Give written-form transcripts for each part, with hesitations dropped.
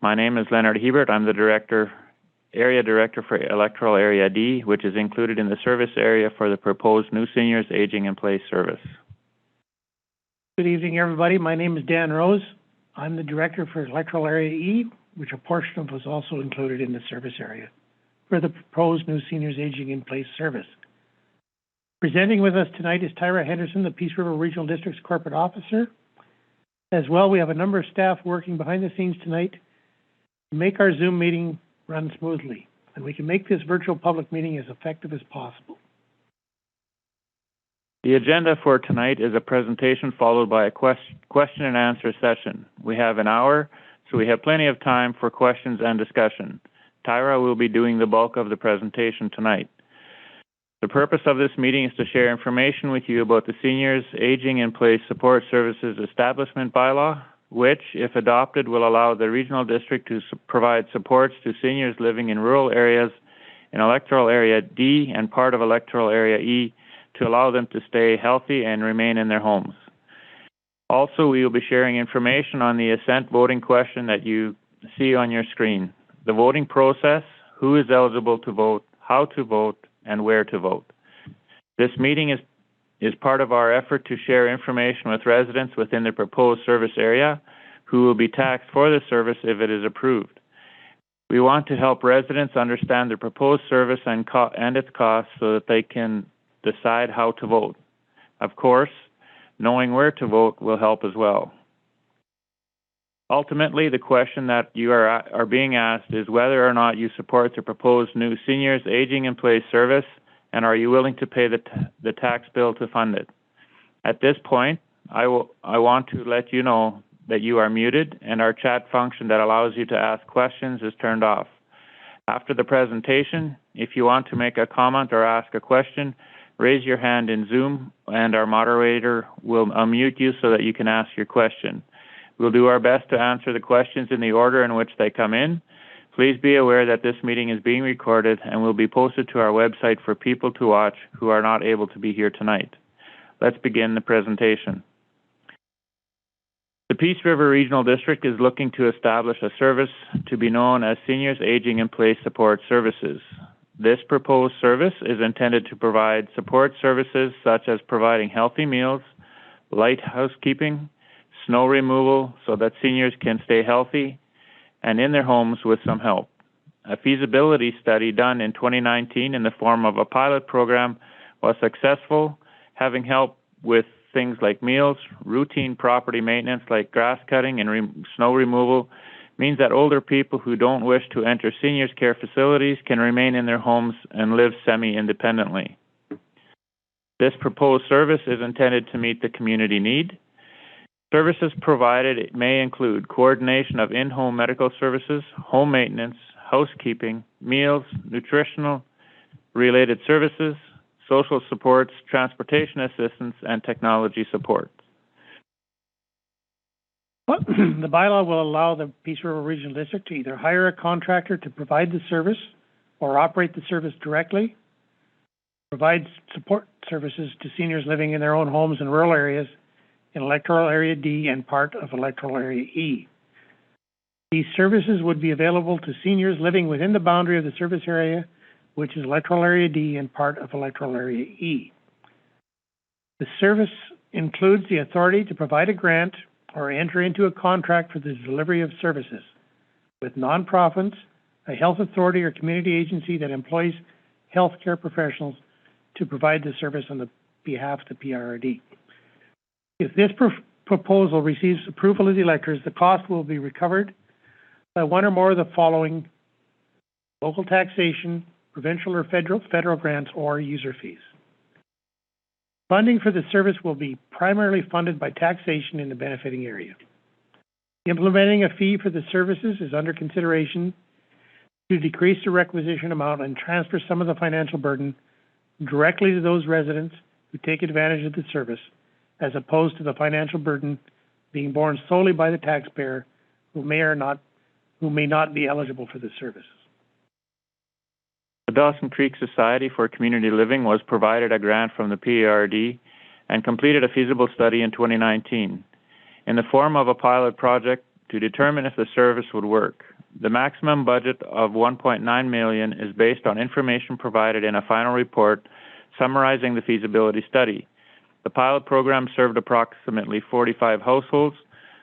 My name is Leonard Hebert. I'm the Area Director for Electoral Area D, which is included in the service area for the proposed new Seniors Aging in Place service. Good evening, everybody. My name is Dan Rose. I'm the Director for Electoral Area E, which a portion of was also included in the service area for the proposed new Seniors Aging in Place service. Presenting with us tonight is Tyra Henderson, the Peace River Regional District's Corporate Officer. As well, we have a number of staff working behind the scenes tonight to make our Zoom meeting run smoothly, and we can make this virtual public meeting as effective as possible. The agenda for tonight is a presentation followed by a question and answer session. We have an hour, so we have plenty of time for questions and discussion. Tyra will be doing the bulk of the presentation tonight. The purpose of this meeting is to share information with you about the Seniors Aging in Place Support Services Establishment Bylaw, which, if adopted, will allow the Regional District to provide supports to seniors living in rural areas in Electoral Area D and part of Electoral Area E to allow them to stay healthy and remain in their homes. Also, we will be sharing information on the assent voting question that you see on your screen. The voting process, who is eligible to vote, how to vote, and where to vote. This meeting is part of our effort to share information with residents within the proposed service area who will be taxed for the service if it is approved. We want to help residents understand the proposed service and its costs so that they can decide how to vote. Of course, knowing where to vote will help as well. Ultimately, the question that you are being asked is whether or not you support the proposed new Seniors Aging in Place service, and are you willing to pay the tax bill to fund it. At this point, I want to let you know that you are muted and our chat function that allows you to ask questions is turned off. After the presentation, if you want to make a comment or ask a question, raise your hand in Zoom and our moderator will unmute you so that you can ask your question. We'll do our best to answer the questions in the order in which they come in. Please be aware that this meeting is being recorded and will be posted to our website for people to watch who are not able to be here tonight. Let's begin the presentation. The Peace River Regional District is looking to establish a service to be known as Seniors Aging in Place Support Services. This proposed service is intended to provide support services such as providing healthy meals, light housekeeping, snow removal so that seniors can stay healthy and in their homes with some help. A feasibility study done in 2019 in the form of a pilot program was successful, having help with things like meals, routine property maintenance like grass cutting and snow removal means that older people who don't wish to enter seniors care facilities can remain in their homes and live semi-independently. This proposed service is intended to meet the community need. Services provided may include coordination of in-home medical services, home maintenance, housekeeping, meals, nutritional related services, social supports, transportation assistance, and technology support. The bylaw will allow the Peace River Regional District to either hire a contractor to provide the service or operate the service directly, provide support services to seniors living in their own homes in rural areas in Electoral Area D and part of Electoral Area E. These services would be available to seniors living within the boundary of the service area, which is Electoral Area D and part of Electoral Area E. The service includes the authority to provide a grant or enter into a contract for the delivery of services with nonprofits, a health authority or community agency that employs healthcare professionals to provide the service on the behalf of the PRRD. If this proposal receives approval of the electors, the cost will be recovered by one or more of the following: local taxation, provincial or federal grants, or user fees. Funding for the service will be primarily funded by taxation in the benefiting area. Implementing a fee for the services is under consideration to decrease the requisition amount and transfer some of the financial burden directly to those residents who take advantage of the service, as opposed to the financial burden being borne solely by the taxpayer who may not be eligible for the services. The Dawson Creek Society for Community Living was provided a grant from the PRRD and completed a feasible study in 2019. In the form of a pilot project, to determine if the service would work. The maximum budget of $1.9 million is based on information provided in a final report summarizing the feasibility study. The pilot program served approximately 45 households,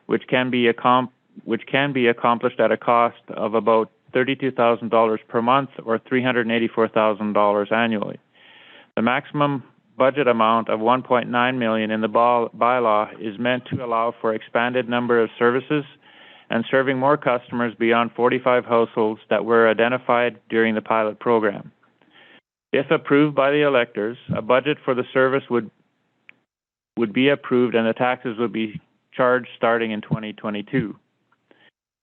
which can be accomplished at a cost of about $32,000 per month or $384,000 annually. The maximum budget amount of $1.9 million in the bylaw is meant to allow for expanded number of services and serving more customers beyond 45 households that were identified during the pilot program. If approved by the electors, a budget for the service would be approved and the taxes would be charged starting in 2022.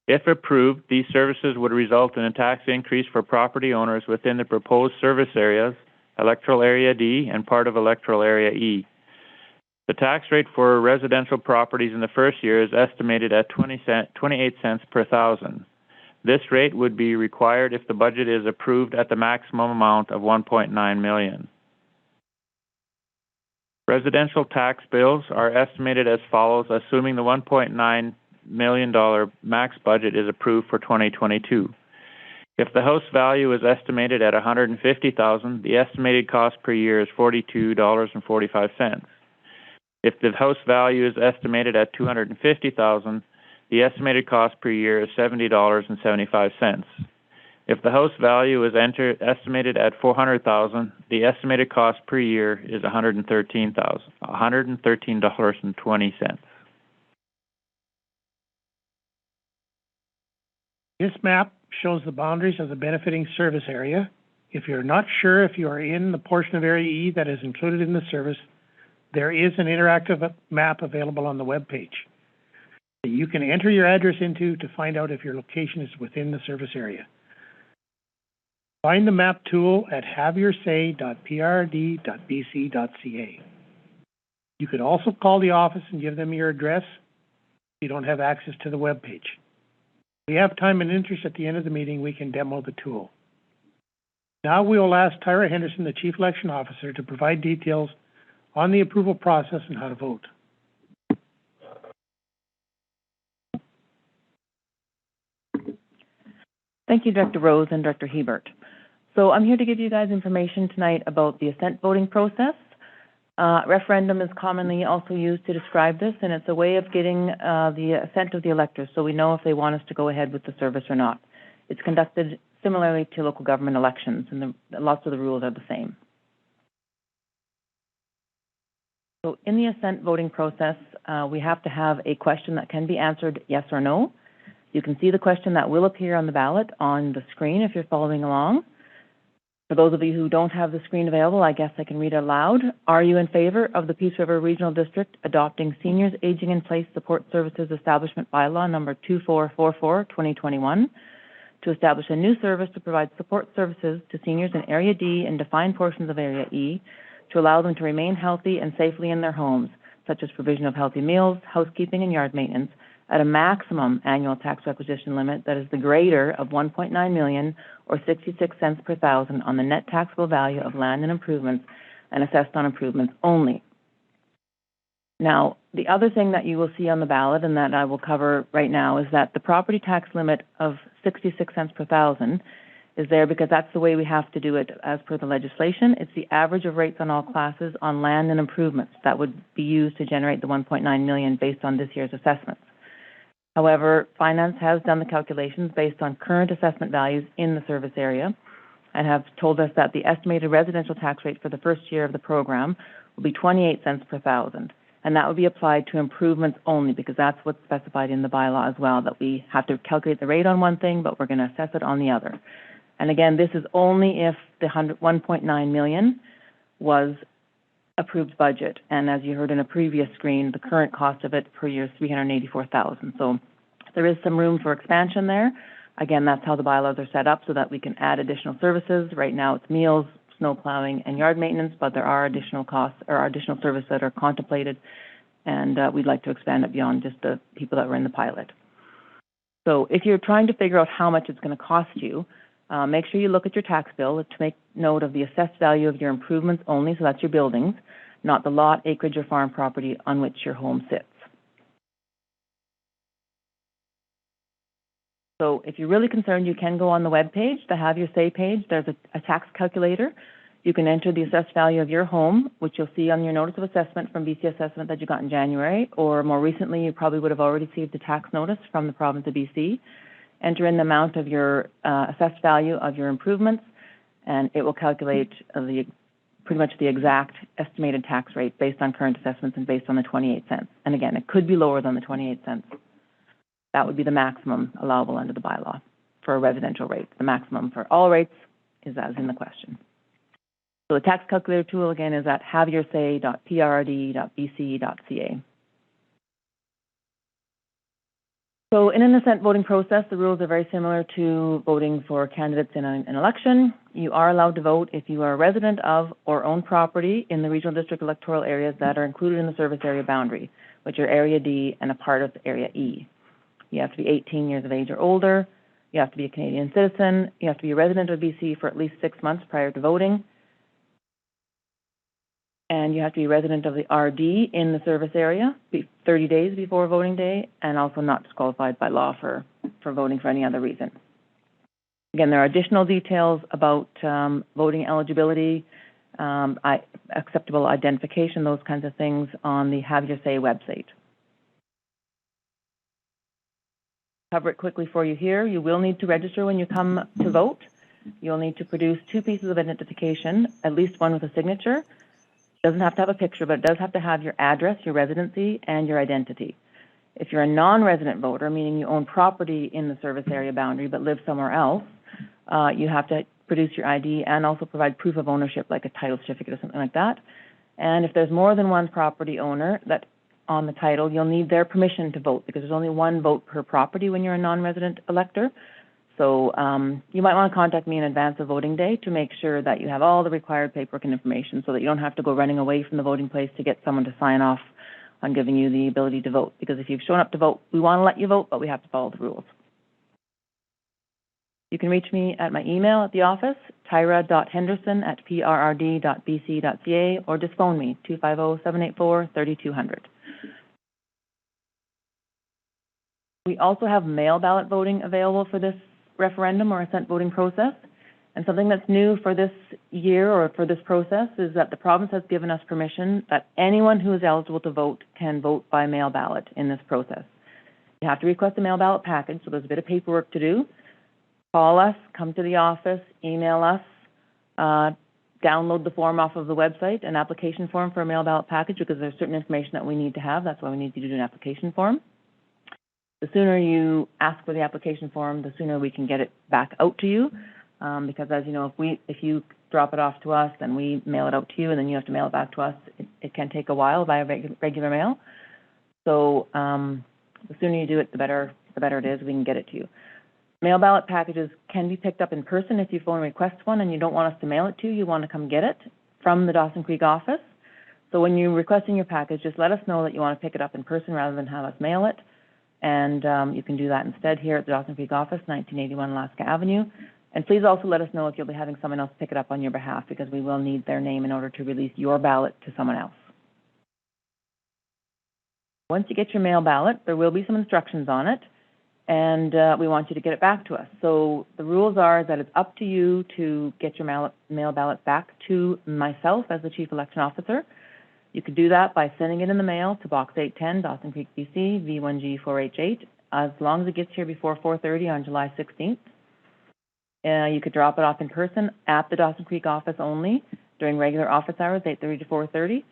If approved, these services would result in a tax increase for property owners within the proposed service areas, Electoral Area D and part of Electoral Area E. The tax rate for residential properties in the first year is estimated at 28 cents per thousand. This rate would be required if the budget is approved at the maximum amount of $1.9 million. Residential tax bills are estimated as follows, assuming the $1.9 million max budget is approved for 2022. If the house value is estimated at $150,000, the estimated cost per year is $42.45. If the house value is estimated at $250,000, the estimated cost per year is $70.75. If the house value is estimated at $400,000, the estimated cost per year is $113.20. This map shows the boundaries of the benefiting service area. If you're not sure if you are in the portion of Area E that is included in the service, there is an interactive map available on the web page that you can enter your address into to find out if your location is within the service area. Find the map tool at haveyoursay.prd.bc.ca. You could also call the office and give them your address if you don't have access to the web page. If we have time and interest at the end of the meeting, we can demo the tool. Now we will ask Tyra Henderson, the Chief Election Officer, to provide details on the approval process and how to vote. Thank you, Director Rose and Director Hebert. So I'm here to give you guys information tonight about the assent voting process. Referendum is commonly also used to describe this, and it's a way of getting the assent of the electors so we know if they want us to go ahead with the service or not. It's conducted similarly to local government elections, and lots of the rules are the same. So in the assent voting process, we have to have a question that can be answered yes or no. You can see the question that will appear on the ballot on the screen if you're following along. For those of you who don't have the screen available, I guess I can read it aloud. Are you in favor of the Peace River Regional District adopting Seniors Aging in Place Support Services Establishment Bylaw number 2444-2021 to establish a new service to provide support services to seniors in Area D and defined portions of Area E to allow them to remain healthy and safely in their homes, such as provision of healthy meals, housekeeping, and yard maintenance, at a maximum annual tax requisition limit that is the greater of $1.9 million or 66 cents per thousand on the net taxable value of land and improvements and assessed on improvements only. Now, the other thing that you will see on the ballot and that I will cover right now is that the property tax limit of 66 cents per thousand is there because that's the way we have to do it as per the legislation. It's the average of rates on all classes on land and improvements that would be used to generate the $1.9 million based on this year's assessments. However, Finance has done the calculations based on current assessment values in the service area and have told us that the estimated residential tax rate for the first year of the program will be 28 cents per thousand, and that would be applied to improvements only because that's what's specified in the bylaw as well, that we have to calculate the rate on one thing, but we're going to assess it on the other. And again, this is only if the $1.9 million was approved budget, and as you heard in a previous screen, the current cost of it per year is $384,000. So there is some room for expansion there. Again, that's how the bylaws are set up so that we can add additional services. Right now it's meals, snow plowing, and yard maintenance, but there are additional costs or additional services that are contemplated, and we'd like to expand it beyond just the people that were in the pilot. So if you're trying to figure out how much it's going to cost you, make sure you look at your tax bill to make note of the assessed value of your improvements only, so that's your buildings, not the lot, acreage, or farm property on which your home sits. So if you're really concerned, you can go on the web page, the Have Your Say page. There's a tax calculator. You can enter the assessed value of your home, which you'll see on your notice of assessment from BC Assessment that you got in January, or more recently, you probably would have already received a tax notice from the province of BC. Enter in the amount of your assessed value of your improvements, and it will calculate pretty much the exact estimated tax rate based on current assessments and based on the 28 cents. And again, it could be lower than the 28 cents. That would be the maximum allowable under the bylaw for a residential rate. The maximum for all rates is as in the question. So the tax calculator tool, again, is at haveyoursay.prd.bc.ca. So in an assent voting process, the rules are very similar to voting for candidates in an election. You are allowed to vote if you are a resident of or own property in the regional district electoral areas that are included in the service area boundary, which are Area D and a part of Area E. You have to be 18 years of age or older. You have to be a Canadian citizen. You have to be a resident of BC for at least 6 months prior to voting. And you have to be a resident of the RD in the service area 30 days before voting day, and also not disqualified by law for voting for any other reason. Again, there are additional details about voting eligibility, acceptable identification, those kinds of things on the Have Your Say website. Cover it quickly for you here. You will need to register when you come to vote. You'll need to produce 2 pieces of identification, at least one with a signature. Doesn't have to have a picture, but it does have to have your address, your residency, and your identity. If you're a non-resident voter, meaning you own property in the service area boundary but live somewhere else, you have to produce your ID and also provide proof of ownership, like a title certificate or something like that. And if there's more than one property owner that on the title, you'll need their permission to vote, because there's only 1 vote per property when you're a non-resident elector. So you might want to contact me in advance of voting day to make sure that you have all the required paperwork and information so that you don't have to go running away from the voting place to get someone to sign off on giving you the ability to vote. Because if you've shown up to vote, we want to let you vote, but we have to follow the rules. You can reach me at my email at the office, tyra.henderson@prrd.bc.ca, or just phone me, 250-784-3200. We also have mail ballot voting available for this referendum or assent voting process. And something that's new for this year or for this process is that the province has given us permission that anyone who is eligible to vote can vote by mail ballot in this process. You have to request a mail ballot package, so there's a bit of paperwork to do. Call us, come to the office, email us, download the form off of the website, an application form for a mail ballot package, because there's certain information that we need to have. That's why we need you to do an application form. The sooner you ask for the application form, the sooner we can get it back out to you. Because as you know, if you drop it off to us, then we mail it out to you, and then you have to mail it back to us. It can take a while via regular mail. So the sooner you do it, the better it is. We can get it to you. Mail ballot packages can be picked up in person if you phone and request one, and you don't want us to mail it to you. You want to come get it from the Dawson Creek office. So when you're requesting your package, just let us know that you want to pick it up in person rather than have us mail it. And you can do that instead here at the Dawson Creek office, 1981 Alaska Avenue. And please also let us know if you'll be having someone else pick it up on your behalf, because we will need their name in order to release your ballot to someone else. Once you get your mail ballot, there will be some instructions on it, and we want you to get it back to us. So the rules are that it's up to you to get your mail ballot back to myself as the Chief Election Officer. You could do that by sending it in the mail to Box 810, Dawson Creek, BC, V1G4H8, as long as it gets here before 4:30 on July 16th. You could drop it off in person at the Dawson Creek office only during regular office hours, 8:30 to 4:30,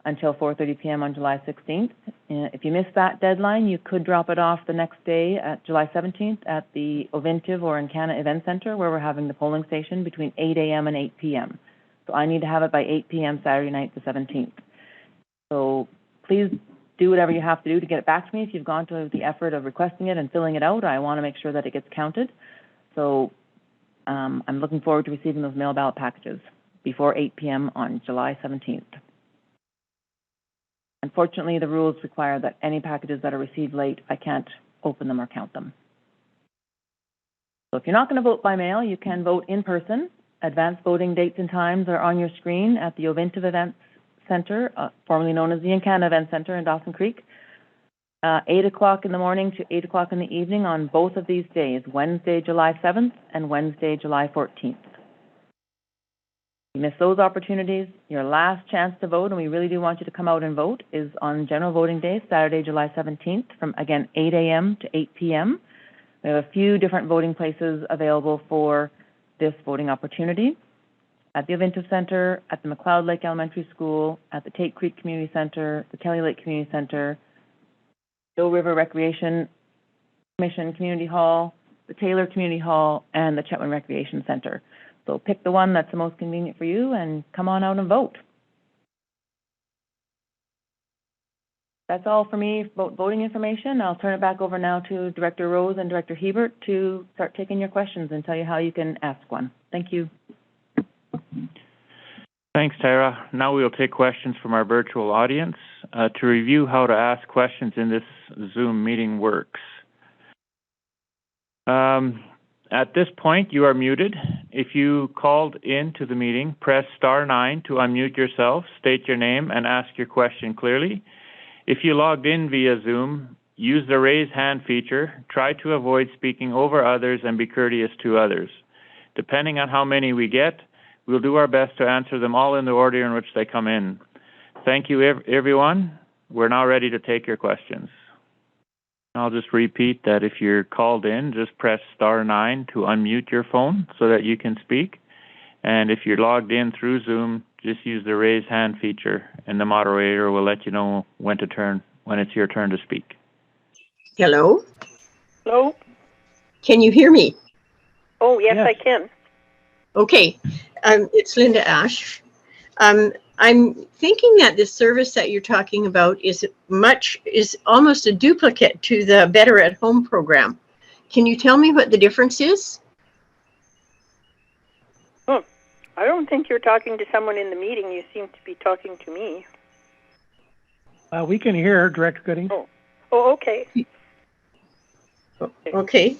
until 4:30 p.m. on July 16th. If you miss that deadline, you could drop it off the next day at July 17th at the Ovintiv or Encana Event Center, where we're having the polling station between 8 a.m. and 8 p.m. So I need to have it by 8 p.m. Saturday night, the 17th. So please do whatever you have to do to get it back to me. If you've gone to the effort of requesting it and filling it out, I want to make sure that it gets counted. So I'm looking forward to receiving those mail ballot packages before 8 p.m. on July 17th. Unfortunately, the rules require that any packages that are received late, I can't open them or count them. So if you're not going to vote by mail, you can vote in person. Advanced voting dates and times are on your screen at the Ovintiv Event Center, formerly known as the Encana Event Center in Dawson Creek. 8 o'clock in the morning to 8 o'clock in the evening on both of these days, Wednesday, July 7th and Wednesday, July 14th. You miss those opportunities, your last chance to vote, and we really do want you to come out and vote, is on general voting day, Saturday, July 17th, from, again, 8 a.m. to 8 p.m. We have a few different voting places available for this voting opportunity. At the Ovintiv Center, at the McLeod Lake Elementary School, at the Tate Creek Community Center, the Kelly Lake Community Center, Doe River Recreation Commission Community Hall, the Taylor Community Hall, and the Chetwynd Recreation Center. So pick the one that's the most convenient for you and come on out and vote. That's all for me about voting information. I'll turn it back over now to Director Rose and Director Hebert to start taking your questions and tell you how you can ask one. Thank you. Thanks, Tara. Now we will take questions from our virtual audience. To review how to ask questions in this Zoom meeting works. At this point, you are muted. If you called into the meeting, press *9 to unmute yourself, state your name, and ask your question clearly. If you logged in via Zoom, use the raise hand feature. Try to avoid speaking over others and be courteous to others. Depending on how many we get, we'll do our best to answer them all in the order in which they come in. Thank you, everyone. We're now ready to take your questions. I'll just repeat that if you're called in, just press *9 to unmute your phone so that you can speak. And if you're logged in through Zoom, just use the raise hand feature, and the moderator will let you know when it's your turn to speak. Hello? Hello? Can you hear me? Oh, yes. I can. Okay. It's Linda Ash. I'm thinking that this service that you're talking about is almost a duplicate to the Better at Home program. Can you tell me what the difference is? I don't think you're talking to someone in the meeting. You seem to be talking to me. We can hear her, Director Gooding. Oh, okay. Okay.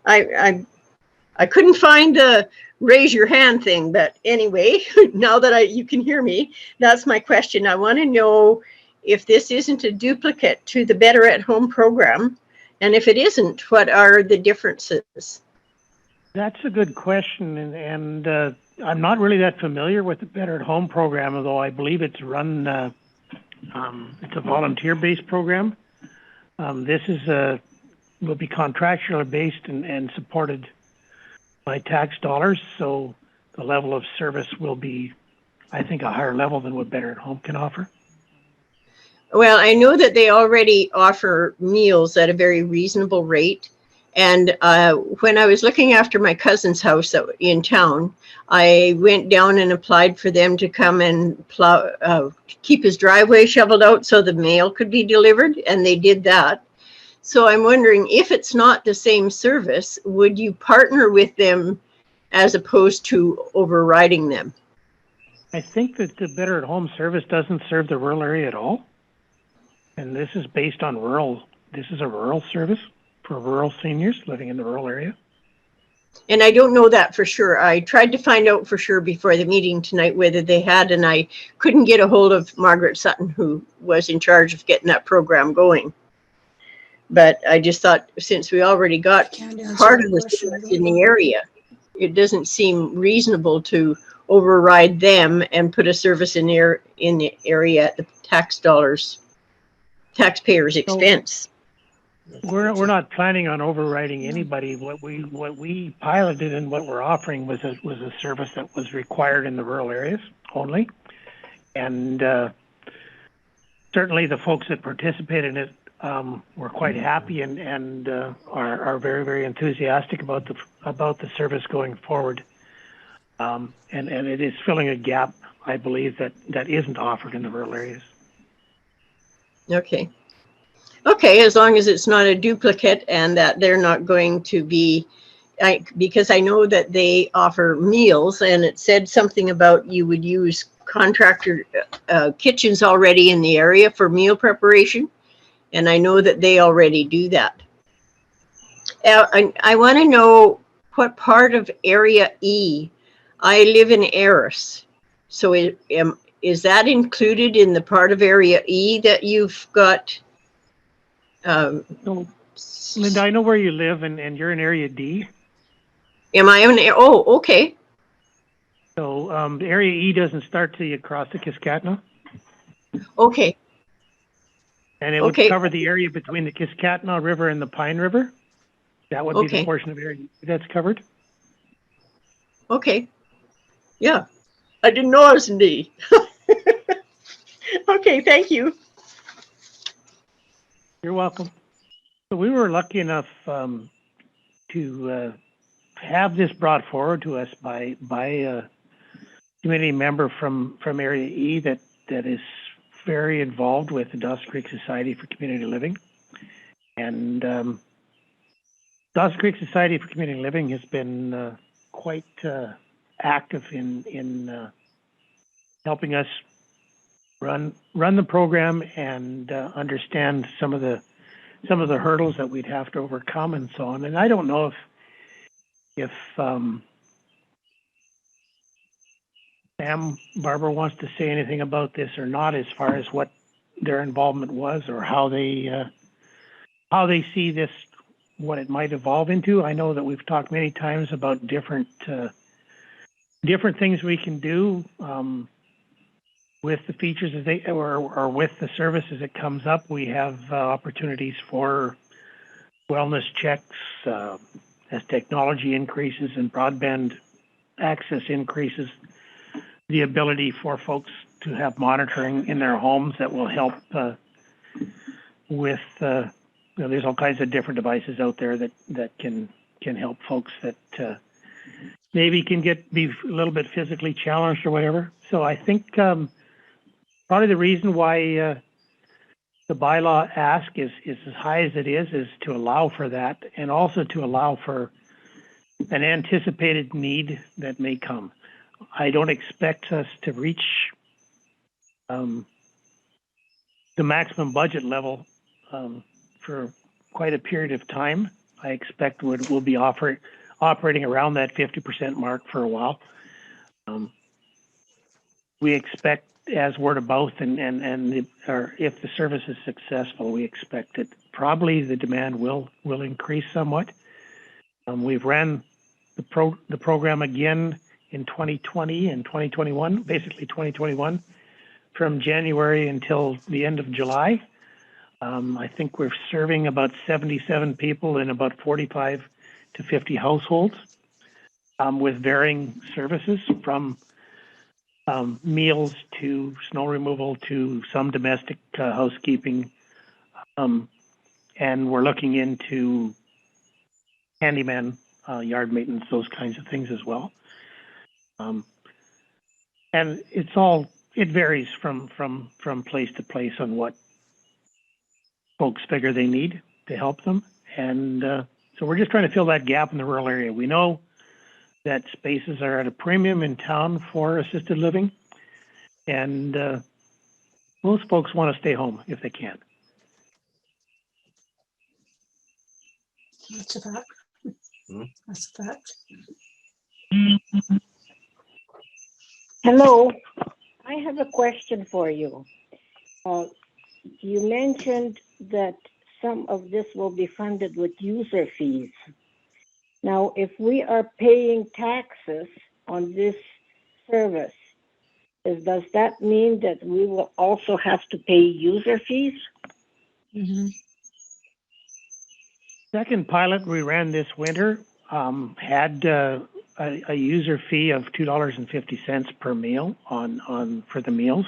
I couldn't find the raise your hand thing, but anyway, now that you can hear me, that's my question. I want to know if this isn't a duplicate to the Better at Home program, and if it isn't, what are the differences? That's a good question, and I'm not really that familiar with the Better at Home program, although I believe it's run, it's a volunteer-based program. This will be contractually based and supported by tax dollars, so the level of service will be, I think, a higher level than what Better at Home can offer. Well, I know that they already offer meals at a very reasonable rate. And when I was looking after my cousin's house in town, I went down and applied for them to come and keep his driveway shoveled out so the mail could be delivered, and they did that. So I'm wondering, if it's not the same service, would you partner with them as opposed to overriding them? I think that the Better at Home service doesn't serve the rural area at all. And this is based on this is a rural service for rural seniors living in the rural area. And I don't know that for sure. I tried to find out for sure before the meeting tonight whether they had, and I couldn't get a hold of Margaret Sutton, who was in charge of getting that program going. But I just thought, since we already got part of the service in the area, it doesn't seem reasonable to override them and put a service in the area at the taxpayers' expense. We're not planning on overriding anybody. What we piloted and what we're offering was a service that was required in the rural areas only, and certainly the folks that participated in it were quite happy and are very, very enthusiastic about the service going forward, and it is filling a gap, I believe, that isn't offered in the rural areas. Okay, as long as it's not a duplicate and that they're not going to be, because I know that they offer meals, and it said something about you would use contractor kitchens already in the area for meal preparation, and I know that they already do that. I want to know what part of Area E. I live in Eris, so is that included in the part of Area E that you've got So, Linda, I know where you live, and you're in Area D. Am I in? Oh, okay. So the Area E doesn't start till you cross the Kiskatna, Okay. and it would Okay. cover the area between the Kiskatna River and the Pine River. That would be the portion of Area E that's covered. Okay. Yeah. I didn't know I was in D. Okay, thank you. You're welcome. So we were lucky enough to have this brought forward to us by a community member from Area E that is very involved with the Dawson Creek Society for Community Living. And Dawson Creek Society for Community Living has been quite active in helping us run the program and understand some of the hurdles that we'd have to overcome and so on. And I don't know if Sam Barber wants to say anything about this or not, as far as what their involvement was or how they see this, what it might evolve into. I know that we've talked many times about different things we can do with the features as they or with the services that comes up. We have opportunities for wellness checks as technology increases and broadband access increases. The ability for folks to have monitoring in their homes that will help with there's all kinds of different devices out there that can help folks that maybe can be a little bit physically challenged or whatever. So I think probably the reason why the bylaw ask is as high as it is to allow for that, and also to allow for an anticipated need that may come. I don't expect us to reach the maximum budget level for quite a period of time. I expect we'll be operating around that 50% mark for a while. We expect, as word of mouth, or if the service is successful, we expect that probably the demand will increase somewhat. We've ran the program again in 2020 and 2021, basically 2021, from January until the end of July. I think we're serving about 77 people in about 45 to 50 households with varying services, from meals to snow removal to some domestic housekeeping. And we're looking into handyman, yard maintenance, those kinds of things as well. And it varies from place to place on what folks figure they need to help them. And so we're just trying to fill that gap in the rural area. We know that spaces are at a premium in town for assisted living, and most folks want to stay home if they can. That's a fact. That's a fact. Hello, I have a question for you. You mentioned that some of this will be funded with user fees. Now, if we are paying taxes on this service, does that mean that we will also have to pay user fees? Mm-hmm. Second pilot we ran this winter had a user fee of $2.50 per meal for the meals.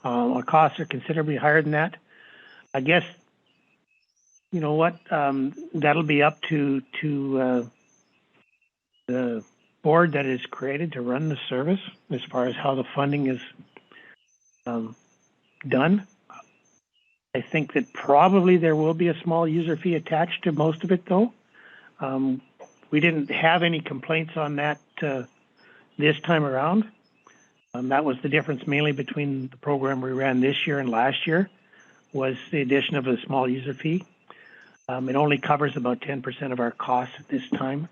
Our costs are considerably higher than that. I guess, you know what, that'll be up to the board that is created to run the service as far as how the funding is done. I think that probably there will be a small user fee attached to most of it, though. We didn't have any complaints on that this time around. That was the difference mainly between the program we ran this year and last year, was the addition of a small user fee. It only covers about 10% of our costs at this time.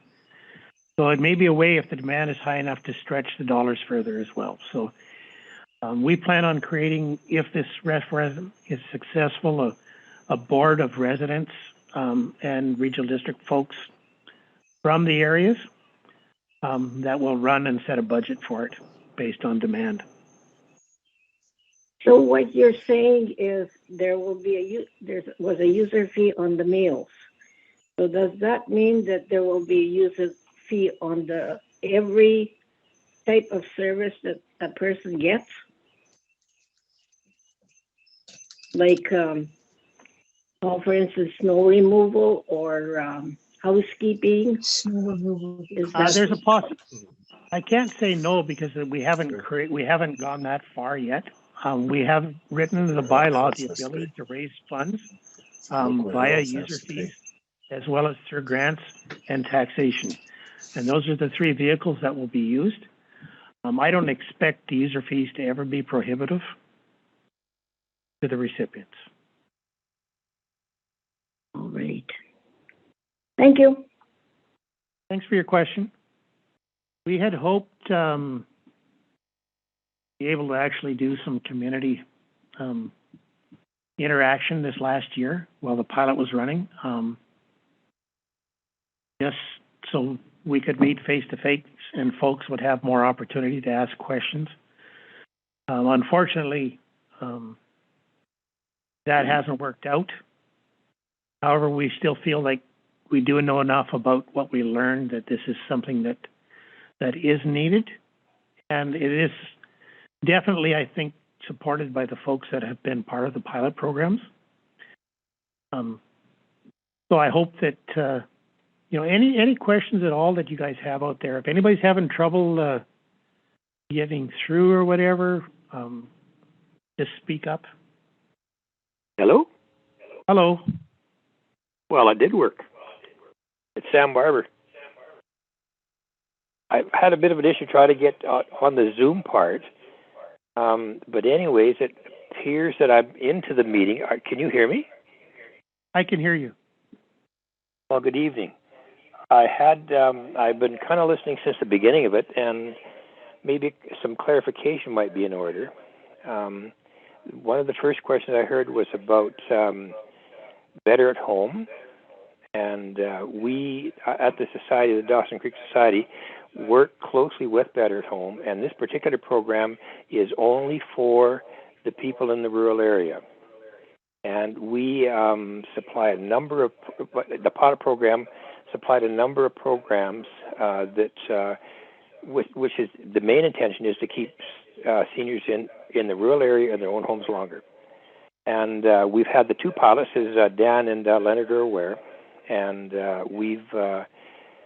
So it may be a way, if the demand is high enough, to stretch the dollars further as well. So we plan on creating, if this referendum is successful, a board of residents and regional district folks from the areas that will run and set a budget for it based on demand. So what you're saying is there was a user fee on the meals. So does that mean that there will be a user fee on every type of service that a person gets? Like, for instance, snow removal or housekeeping? Snow removal. There's a I can't say no because we haven't gone that far yet. We have written into the bylaw the ability to raise funds via user fees, as well as through grants and taxation. And those are the three vehicles that will be used. I don't expect the user fees to ever be prohibitive to the recipients. All right. Thank you. Thanks for your question. We had hoped to be able to actually do some community interaction this last year while the pilot was running, just so we could meet face-to-face and folks would have more opportunity to ask questions. Unfortunately, that hasn't worked out. However, we still feel like we do know enough about what we learned that this is something that is needed, and it is definitely, I think, supported by the folks that have been part of the pilot programs. So I hope that any questions at all that you guys have out there, if anybody's having trouble getting through or whatever, just speak up. Hello? Hello. Well, it did work. It's Sam Barber. I've had a bit of an issue trying to get on the Zoom part. But anyways, it appears that I'm into the meeting. Can you hear me? I can hear you. Well, good evening. I've been kind of listening since the beginning of it, and maybe some clarification might be in order. One of the first questions I heard was about Better at Home, and we at the Society, the Dawson Creek Society, work closely with Better at Home, and this particular program is only for the people in the rural area. And we supply a number of, the pilot program supplied a number of programs which is, the main intention is to keep seniors in the rural area in their own homes longer. And we've had the two pilots, as Dan and Leonard are aware, and we've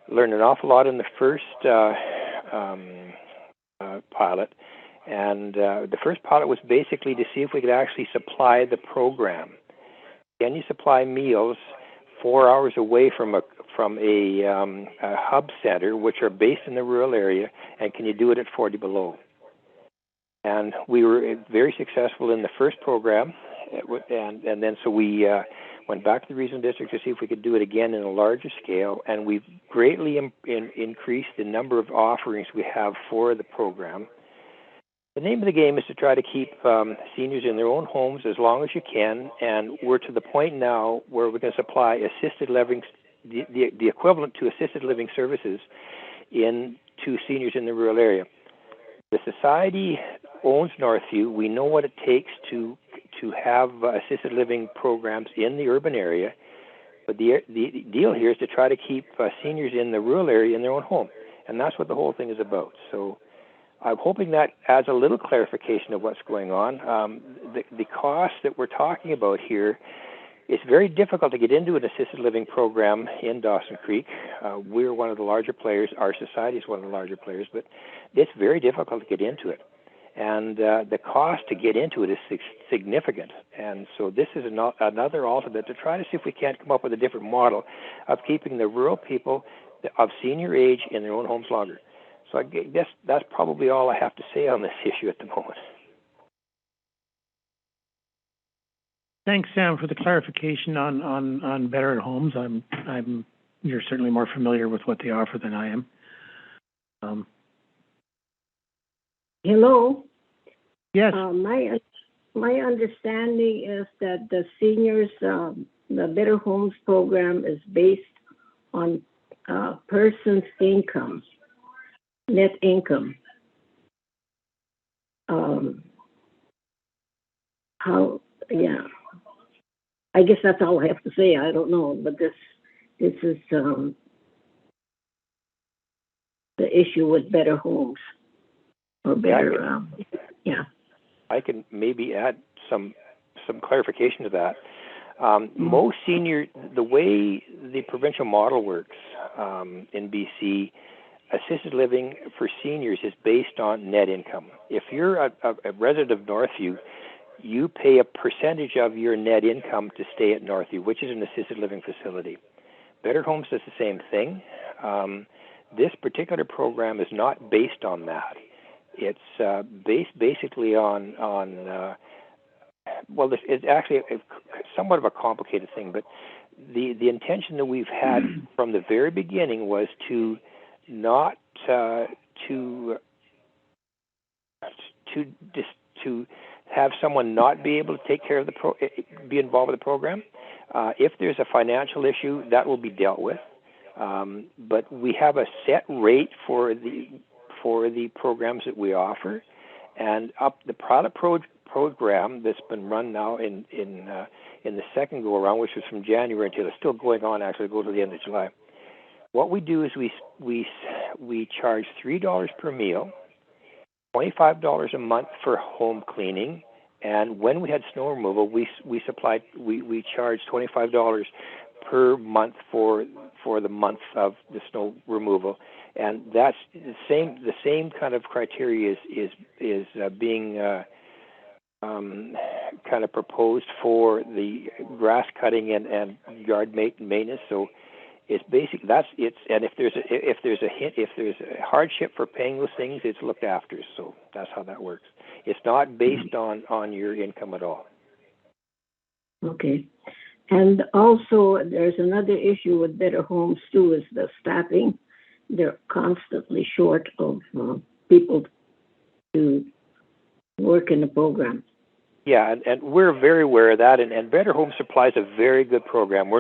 learned an awful lot in the first pilot. And the first pilot was basically to see if we could actually supply the program. Can you supply meals 4 hours away from a hub center, which are based in the rural area, and can you do it at 40 below? And we were very successful in the first program, and then so we went back to the regional district to see if we could do it again in a larger scale, and we've greatly increased the number of offerings we have for the program. The name of the game is to try to keep seniors in their own homes as long as you can, and we're to the point now where we can supply assisted living, the equivalent to assisted living services to seniors in the rural area. The Society owns Northview. We know what it takes to have assisted living programs in the urban area, but the deal here is to try to keep seniors in the rural area in their own home, and that's what the whole thing is about. So I'm hoping that adds a little clarification of what's going on. The cost that we're talking about here, it's very difficult to get into an assisted living program in Dawson Creek. We're one of the larger players. Our society is one of the larger players, but it's very difficult to get into it. And the cost to get into it is significant. And so this is another alternate to try to see if we can't come up with a different model of keeping the rural people of senior age in their own homes longer. So I guess that's probably all I have to say on this issue at the moment. Thanks, Sam, for the clarification on Better at Homes. You're certainly more familiar with what they offer than I am. Hello. Yes. my understanding is that the seniors, the Better Homes program is based on person's income, net income. Yeah. I guess that's all I have to say. I don't know, but this is the issue with Better Homes or better. Yeah. I can maybe add some clarification to that. Most senior, the way the provincial model works in BC, assisted living for seniors is based on net income. If you're a resident of Northview, you pay a percentage of your net income to stay at Northview, which is an assisted living facility. Better Homes does the same thing. This particular program is not based on that. It's based basically on well, it's actually somewhat of a complicated thing, but the intention that we've had from the very beginning was to not to have someone not be able to take care of be involved with the program. If there's a financial issue, that will be dealt with. But we have a set rate for the programs that we offer, and the product program that's been run now in the second go around, which was from January until it's still going on. Actually, it goes to the end of July. What we do is we charge $3 per meal, $25 a month for home cleaning, and when we had snow removal, we charged $25 per month for the month of the snow removal, and that's the same kind of criteria is being kind of proposed for the grass cutting and yard maintenance. So it's basic. And if there's a hardship for paying those things, it's looked after. So that's how that works. It's not based on your income at all. Okay. And also, there's another issue with Better Homes too, is the staffing. They're constantly short of people to work in the program. Yeah, and we're very aware of that. And Better Homes supplies a very good program.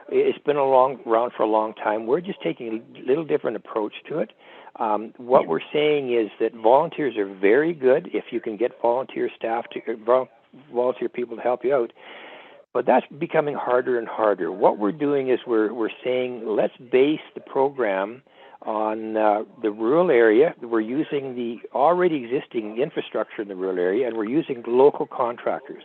It's been around for a long time. We're just taking a little different approach to it. What we're saying is that volunteers are very good if you can get volunteer people to help you out. But that's becoming harder and harder. What we're doing is we're saying let's base the program on the rural area. We're using the already existing infrastructure in the rural area, and we're using local contractors.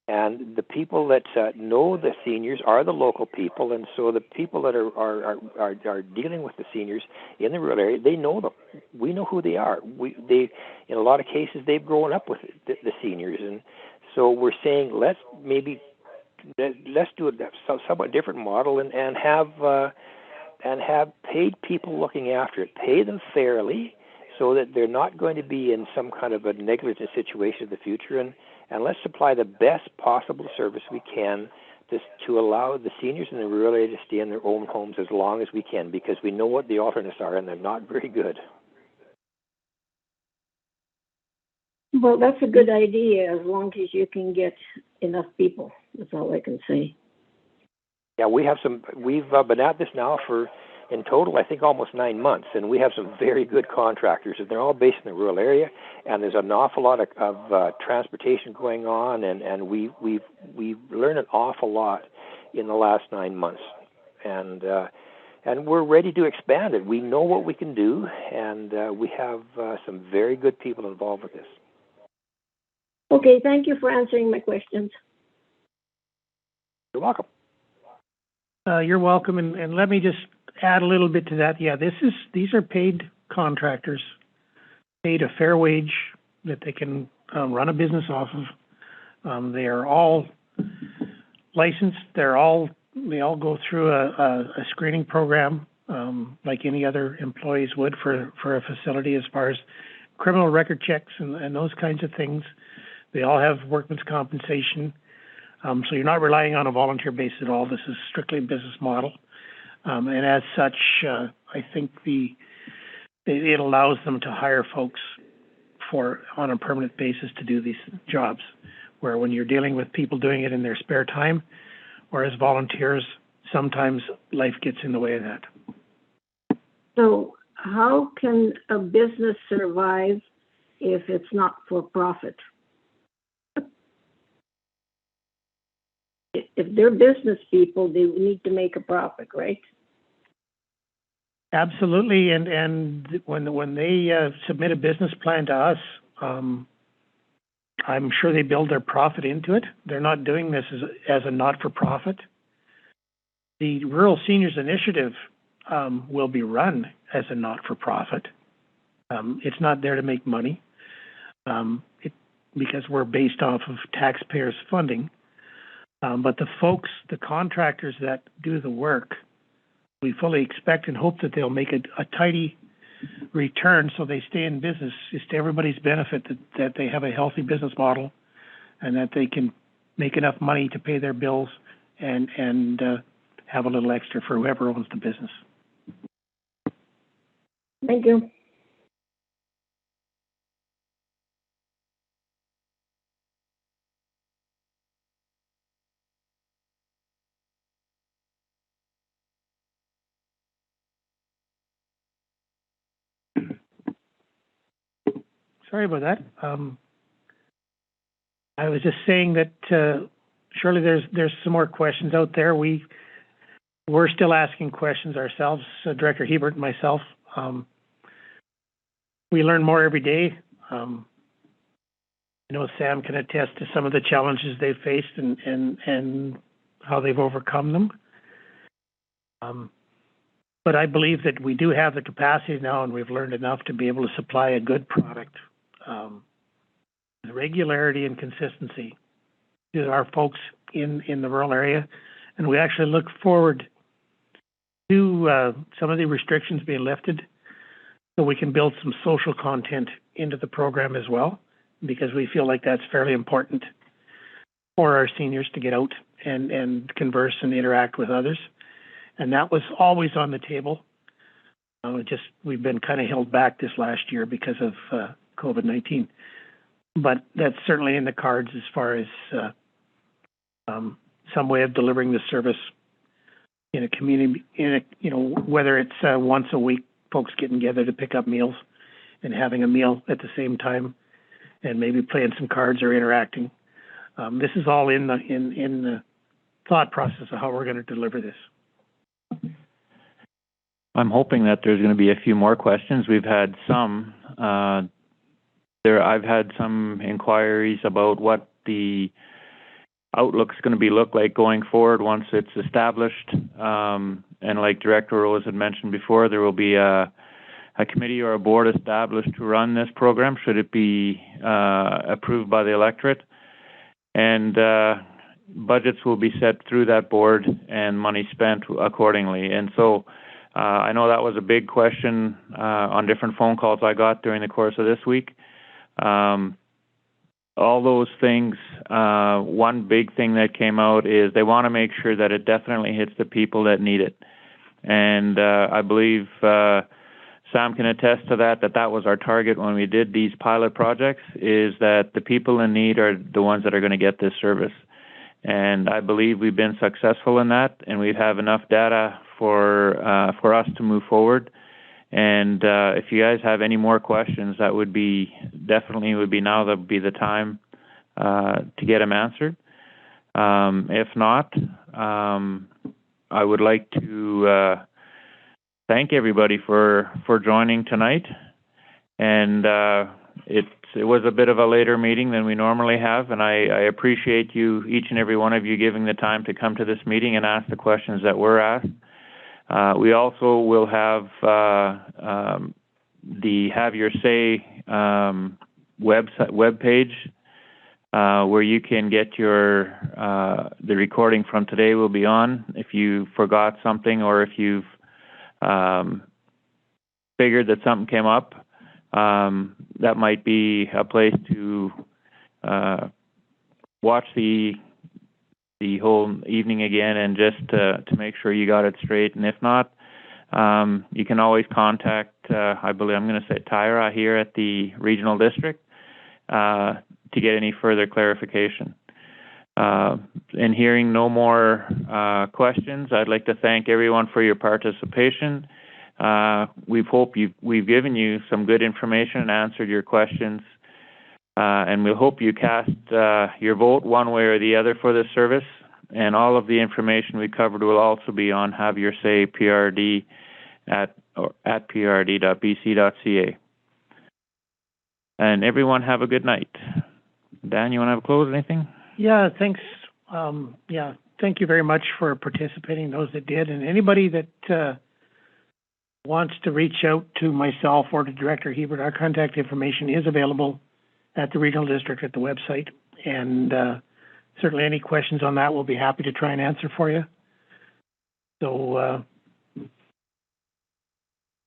And the people that know the seniors are the local people, and so the people that are dealing with the seniors in the rural area, they know them. We know who they are. In a lot of cases, they've grown up with the seniors, and so we're saying let's do a somewhat different model and have paid people looking after it. Pay them fairly so that they're not going to be in some kind of a negligent situation in the future, and let's supply the best possible service we can to allow the seniors in the rural area to stay in their own homes as long as we can, because we know what the alternates are, and they're not very good. Well, that's a good idea as long as you can get enough people. That's all I can say. Yeah, we've been at this now for, in total, I think almost 9 months, and we have some very good contractors, and they're all based in the rural area, and there's an awful lot of transportation going on, and we've learned an awful lot in the last 9 months, and we're ready to expand it. We know what we can do, and we have some very good people involved with this. Okay, thank you for answering my questions. You're welcome. You're welcome, and let me just add a little bit to that. Yeah, these are paid contractors, paid a fair wage that they can run a business off of. They are all licensed. They all go through a screening program like any other employees would for a facility, as far as criminal record checks and those kinds of things. They all have workman's compensation. So you're not relying on a volunteer base at all. This is strictly a business model. And as such, I think it allows them to hire folks for on a permanent basis to do these jobs, where when you're dealing with people doing it in their spare time or as volunteers, sometimes life gets in the way of that. So how can a business survive if it's not for profit? If they're business people, they need to make a profit, right? Absolutely, and when they submit a business plan to us, I'm sure they build their profit into it. They're not doing this as a not-for-profit. The Rural Seniors Initiative will be run as a not-for-profit. It's not there to make money because we're based off of taxpayers' funding. But the folks, the contractors that do the work, we fully expect and hope that they'll make a tidy return so they stay in business. It's to everybody's benefit that they have a healthy business model and that they can make enough money to pay their bills and have a little extra for whoever owns the business. Thank you. Sorry about that. I was just saying that surely there's some more questions out there. We're still asking questions ourselves, Director Hebert and myself. We learn more every day. I know Sam can attest to some of the challenges they've faced and how they've overcome them. But I believe that we do have the capacity now, and we've learned enough to be able to supply a good product. Regularity and consistency to our folks in the rural area, and we actually look forward to some of the restrictions being lifted so we can build some social content into the program as well, because we feel like that's fairly important for our seniors to get out and converse and interact with others. And that was always on the table. We've been kind of held back this last year because of COVID-19. But that's certainly in the cards as far as some way of delivering the service in a community, whether it's once a week, folks getting together to pick up meals and having a meal at the same time and maybe playing some cards or interacting. This is all in the thought process of how we're going to deliver this. I'm hoping that there's going to be a few more questions. We've had some. I've had some inquiries about what the outlook's going to look like going forward once it's established. And like Director Rose had mentioned before, there will be a committee or a board established to run this program should it be approved by the electorate. And budgets will be set through that board and money spent accordingly. And so I know that was a big question on different phone calls I got during the course of this week. All those things, one big thing that came out is they want to make sure that it definitely hits the people that need it. And I believe Sam can attest to that was our target when we did these pilot projects, is that the people in need are the ones that are going to get this service. And I believe we've been successful in that, and we have enough data for us to move forward. And if you guys have any more questions, that would be now the time to get them answered. If not, I would like to thank everybody for joining tonight. And it was a bit of a later meeting than we normally have, and I appreciate you, each and every one of you, giving the time to come to this meeting and ask the questions that were asked. We also will have the Have Your Say web page where you can get the recording from today will be on. If you forgot something or if you've figured that something came up, that might be a place to watch the whole evening again and just to make sure you got it straight. And if not, you can always contact, I believe I'm going to say Tyra here at the Regional District, to get any further clarification. And hearing no more questions, I'd like to thank everyone for your participation. We've given you some good information and answered your questions, and we hope you cast your vote one way or the other for this service. And all of the information we covered will also be on Have Your Say PRD at prd.bc.ca. And everyone have a good night. Dan, you want to have a close? Anything? Yeah, thanks. Thank you very much for participating, those that did. And anybody that wants to reach out to myself or to Director Hebert, our contact information is available at the Regional District at the website. And certainly any questions on that, we'll be happy to try and answer for you. So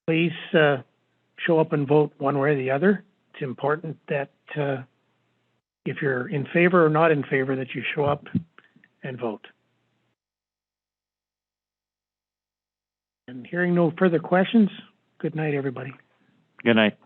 please show up and vote one way or the other. It's important that if you're in favor or not in favor, that you show up and vote. And hearing no further questions, good night, everybody. Good night.